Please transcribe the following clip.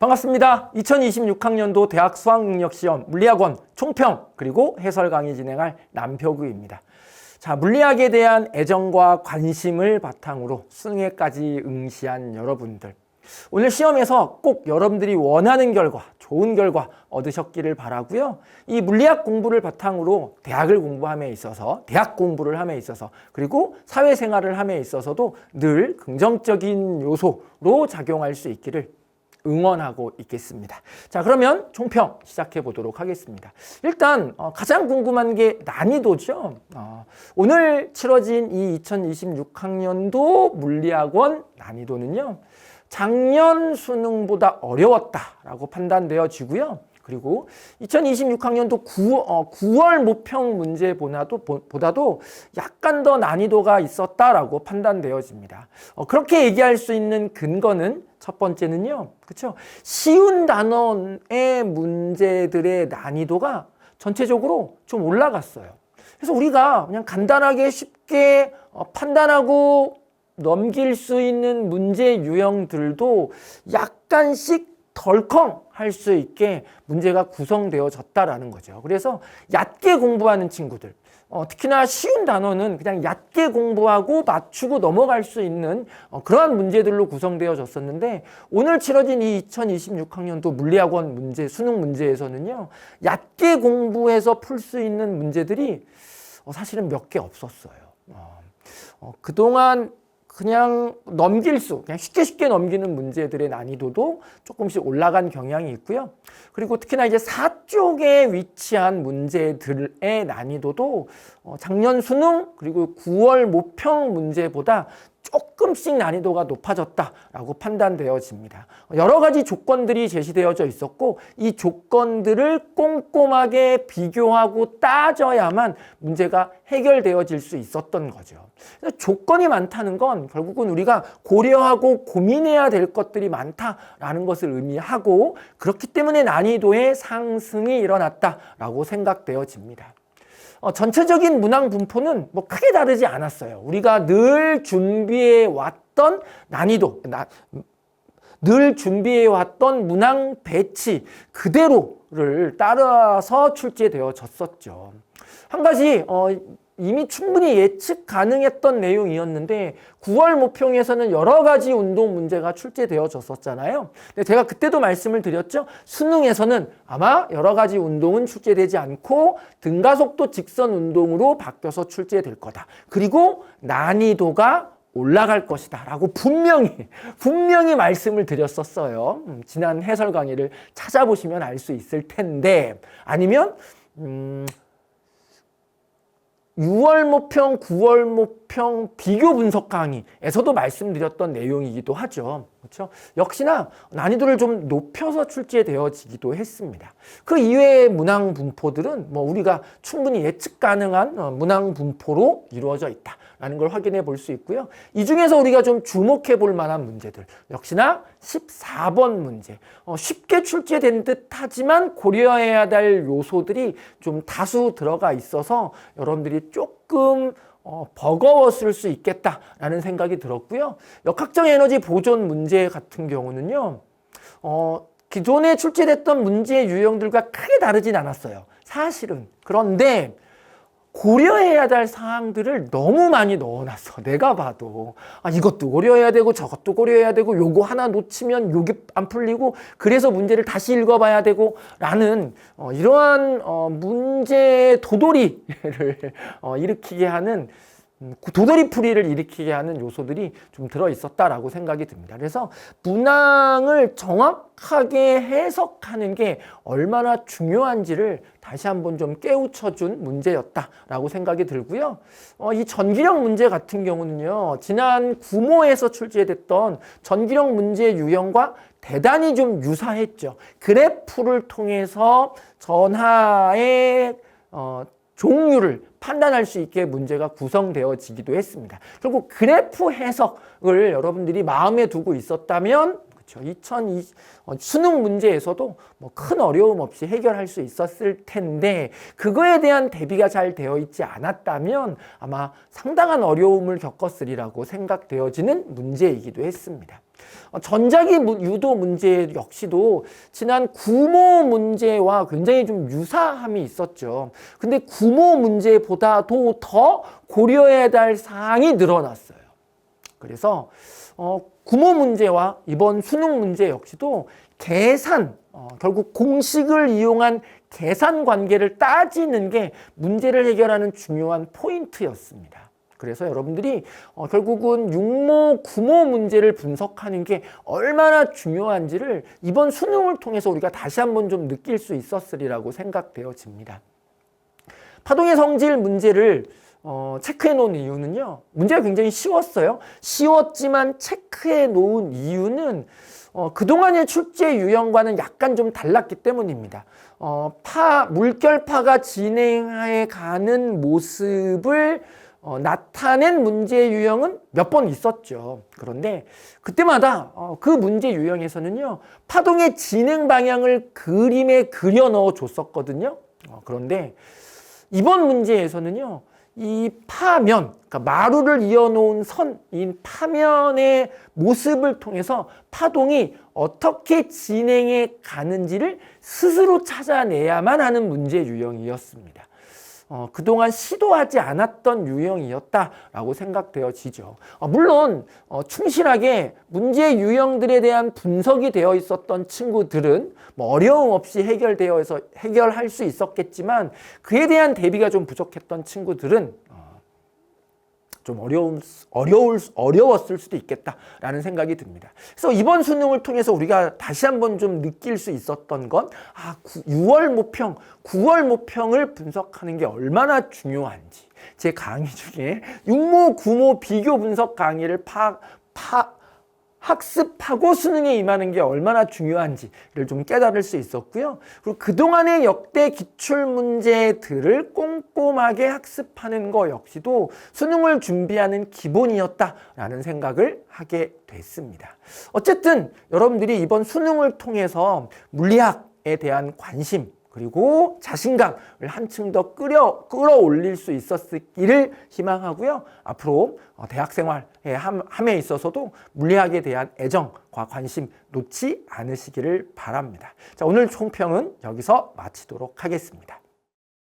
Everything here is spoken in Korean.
반갑습니다. 2026학년도 대학 수학능력시험 물리학원 총평 그리고 해설 강의 진행할 남표구입니다. 자, 물리학에 대한 애정과 관심을 바탕으로 수능에까지 응시한 여러분들, 오늘 시험에서 꼭 여러분들이 원하는 결과, 좋은 결과 얻으셨기를 바라고요. 이 물리학 공부를 바탕으로 대학 공부를 함에 있어서 그리고 사회생활을 함에 있어서도 늘 긍정적인 요소로 작용할 수 있기를 응원하고 있겠습니다. 자, 그러면 총평 시작해 보도록 하겠습니다. 일단 가장 궁금한 게 난이도죠. 오늘 치러진 이 2026학년도 물리학원 난이도는요, 작년 수능보다 어려웠다라고 판단되어지고요. 그리고 2026학년도 9월 모평 문제보다도 약간 더 난이도가 있었다라고 판단되어집니다. 그렇게 얘기할 수 있는 근거는 첫 번째는요, 그렇죠? 쉬운 단원의 문제들의 난이도가 전체적으로 좀 올라갔어요. 그래서 우리가 그냥 간단하게 쉽게 판단하고 넘길 수 있는 문제 유형들도 약간씩 덜컹 할 수 있게 문제가 구성되어졌다라는 거죠. 그래서 얕게 공부하는 친구들, 특히나 쉬운 단어는 그냥 얕게 공부하고 맞추고 넘어갈 수 있는 그러한 문제들로 구성되어졌었는데, 오늘 치러진 이 2026학년도 물리학원 문제, 수능 문제에서는요, 얕게 공부해서 풀 수 있는 문제들이 사실은 몇 개 없었어요. 그동안 그냥 쉽게 넘기는 문제들의 난이도도 조금씩 올라간 경향이 있고요. 그리고 특히나 이제 4쪽에 위치한 문제들의 난이도도 작년 수능 그리고 9월 모평 문제보다 조금씩 난이도가 높아졌다라고 판단되어집니다. 여러 가지 조건들이 제시되어져 있었고, 이 조건들을 꼼꼼하게 비교하고 따져야만 문제가 해결되어질 수 있었던 거죠. 그래서 조건이 많다는 건 결국은 우리가 고려하고 고민해야 될 것들이 많다라는 것을 의미하고, 그렇기 때문에 난이도의 상승이 일어났다라고 생각되어집니다. 전체적인 문항 분포는 뭐 크게 다르지 않았어요. 우리가 늘 준비해 왔던 난이도, 늘 준비해 왔던 문항 배치 그대로를 따라서 출제되어졌었죠. 한 가지 이미 충분히 예측 가능했던 내용이었는데, 9월 모평에서는 여러 가지 운동 문제가 출제되어졌었잖아요. 근데 제가 그때도 말씀을 드렸죠. 수능에서는 아마 여러 가지 운동은 출제되지 않고 등가속도 직선 운동으로 바뀌어서 출제될 거다. 그리고 난이도가 올라갈 것이다 라고 분명히 말씀을 드렸었어요. 지난 해설 강의를 찾아보시면 알 수 있을 텐데, 아니면 6월 모평, 9월 모평 비교 분석 강의에서도 말씀드렸던 내용이기도 하죠. 그렇죠? 역시나 난이도를 좀 높여서 출제되어지기도 했습니다. 그 이외의 문항 분포들은 우리가 충분히 예측 가능한 문항 분포로 이루어져 있다라는 걸 확인해 볼 수 있고요. 이 중에서 우리가 좀 주목해 볼 만한 문제들, 역시나 14번 문제, 쉽게 출제된 듯 하지만 고려해야 될 요소들이 좀 다수 들어가 있어서 여러분들이 조금 버거웠을 수 있겠다라는 생각이 들었고요. 역학적 에너지 보존 문제 같은 경우는요, 기존에 출제됐던 문제 유형들과 크게 다르진 않았어요, 사실은. 그런데 고려해야 될 사항들을 너무 많이 넣어놨어. 내가 봐도 이것도 고려해야 되고 저것도 고려해야 되고, 요거 하나 놓치면 요게 안 풀리고, 그래서 문제를 다시 읽어봐야 되고 라는 이러한 문제 도돌이를 일으키게 하는, 도돌이풀이를 일으키게 하는 요소들이 좀 들어있었다라고 생각이 듭니다. 그래서 문항을 정확하게 해석하는 게 얼마나 중요한지를 다시 한번 좀 깨우쳐준 문제였다라고 생각이 들고요. 이 전기력 문제 같은 경우는요, 지난 구모에서 출제됐던 전기력 문제 유형과 대단히 좀 유사했죠. 그래프를 통해서 전하의 종류를 판단할 수 있게 문제가 구성되어지기도 했습니다. 결국 그래프 해석을 여러분들이 마음에 두고 있었다면, 그렇죠, 2020 수능 문제에서도 큰 어려움 없이 해결할 수 있었을 텐데, 그거에 대한 대비가 잘 되어 있지 않았다면 아마 상당한 어려움을 겪었으리라고 생각되어지는 문제이기도 했습니다. 전자기 유도 문제 역시도 지난 구모 문제와 굉장히 좀 유사함이 있었죠. 근데 구모 문제보다도 더 고려해야 할 사항이 늘어났어요. 그래서 구모 문제와 이번 수능 문제 역시도 계산, 결국 공식을 이용한 계산 관계를 따지는 게 문제를 해결하는 중요한 포인트였습니다. 그래서 여러분들이 결국은 6모, 9모 문제를 분석하는 게 얼마나 중요한지를 이번 수능을 통해서 우리가 다시 한번 좀 느낄 수 있었으리라고 생각되어집니다. 파동의 성질 문제를 체크해 놓은 이유는요. 문제가 굉장히 쉬웠어요. 쉬웠지만 체크해 놓은 이유는 그동안의 출제 유형과는 약간 좀 달랐기 때문입니다. 물결파가 진행해 가는 모습을 나타낸 문제 유형은 몇 번 있었죠. 그런데 그때마다 그 문제 유형에서는요, 파동의 진행 방향을 그림에 그려 넣어 줬었거든요. 그런데 이번 문제에서는요, 이 파면, 그러니까 마루를 이어놓은 선인 파면의 모습을 통해서 파동이 어떻게 진행해 가는지를 스스로 찾아내야만 하는 문제 유형이었습니다. 그동안 시도하지 않았던 유형이었다라고 생각되어지죠. 물론 충실하게 문제 유형들에 대한 분석이 되어 있었던 친구들은 어려움 없이 해결할 수 있었겠지만 그에 대한 대비가 좀 부족했던 친구들은 좀 어려웠을 수도 있겠다라는 생각이 듭니다. 그래서 이번 수능을 통해서 우리가 다시 한번 좀 느낄 수 있었던 건 6월 모평, 9월 모평을 분석하는 게 얼마나 중요한지 제 강의 중에 6모, 9모 비교 분석 강의를 학습하고 수능에 임하는 게 얼마나 중요한지를 좀 깨달을 수 있었고요. 그리고 그동안의 역대 기출문제들을 꼼꼼하게 학습하는 거 역시도 수능을 준비하는 기본이었다라는 생각을 하게 됐습니다. 어쨌든 여러분들이 이번 수능을 통해서 물리학에 대한 관심 그리고 자신감을 한층 더 끌어올릴 수 있었기를 희망하고요. 앞으로 대학생활의 함에 있어서도 물리학에 대한 애정과 관심 놓지 않으시기를 바랍니다. 자, 오늘 총평은 여기서 마치도록 하겠습니다.